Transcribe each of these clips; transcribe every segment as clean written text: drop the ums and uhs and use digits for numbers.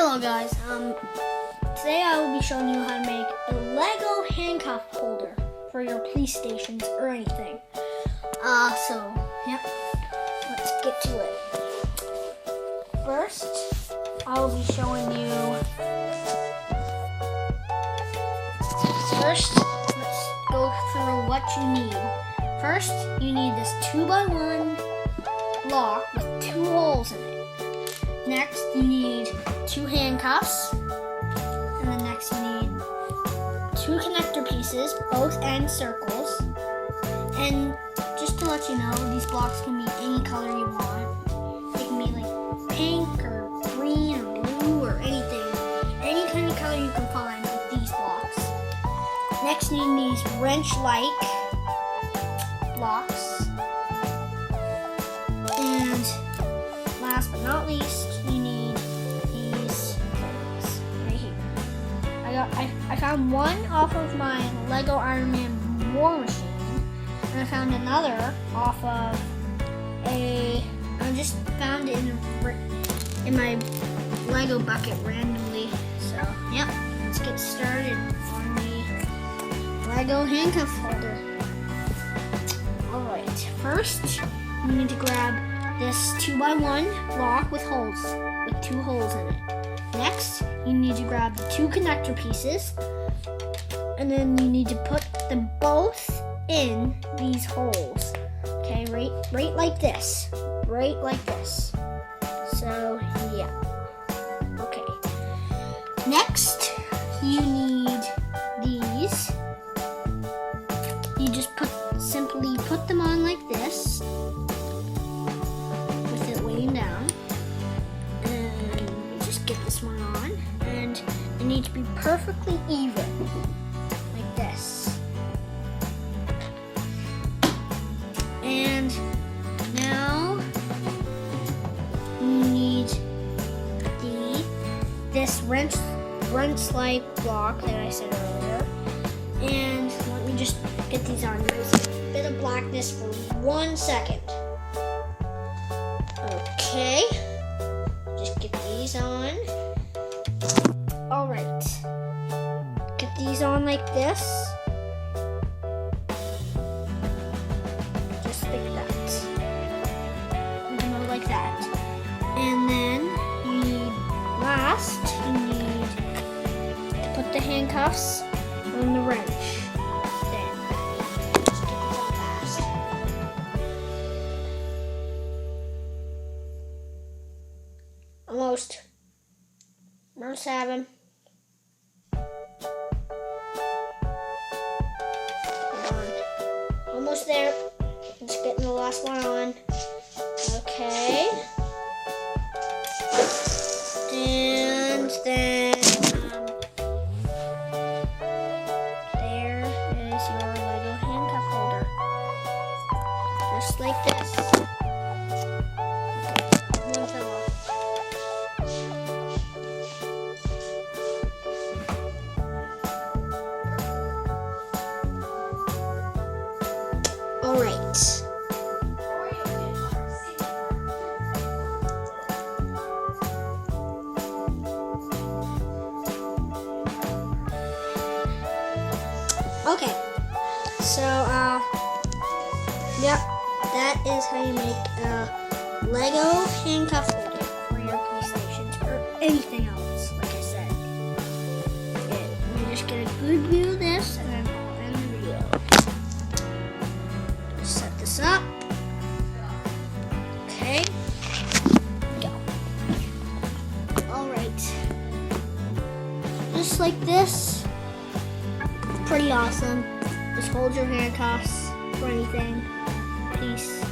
Hello guys, today I will be showing you how to make a Lego handcuff holder for your police stations or anything. Let's get to it. First, I will be showing you, let's go through what you need. First, you need this 2x1 block with 2 holes in it. Next, you need 2 handcuffs, and then next you need 2 connector pieces, both ends circles. And just to let you know, these blocks can be any color you want. They can be like pink or green or blue or anything. Any kind of color you can find with these blocks. Next, you need these wrench-like blocks. And last but not least, you need these things right here. I found one off of my Lego Iron Man War Machine, and I found another off of I just found it in my Lego bucket randomly. So, yep, let's get started on the Lego handcuff holder. Alright, first you need to grab this 2x1 block with 2 holes in it. Next, you need to grab the 2 connector pieces, and then you need to put them both in these holes. Okay, right like this. Right like this. So, yeah. Okay. Next, you need these. You just simply put them on like this, with it laying down, and you just get this one on, and it needs to be perfectly even, like this. And now you need this wrench-like block that I said earlier, and let me just get these on. There's a bit of blackness for 1 second. Okay, just get these on. Alright, get these on like this. Just like that. More like that. And then you need to put the handcuffs on the wrench. Almost have him. Hold on. Almost there. Just getting the last one on. Okay. And then there is your Lego handcuff holder. Just like this. One fell off. Alright. Okay. So, yep, that is how you make a Lego handcuff holder for your police stations or anything else, like I said. You just get a good view of this, and then I'll end the video. Set this up. Okay. Go. Alright. Just like this. Pretty awesome. Just hold your handcuffs for anything. Peace.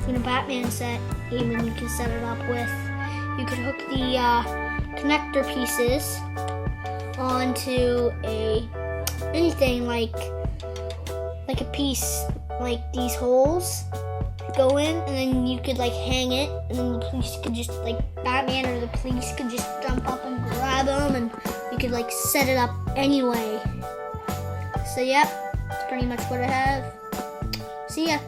In a Batman set, even you can set it up with. You could hook the connector pieces onto anything like a piece, like these holes go in, and then you could like hang it, and then the police could just Batman or the police could just jump up and grab them, and you could like set it up anyway. So yep, that's pretty much what I have. See ya.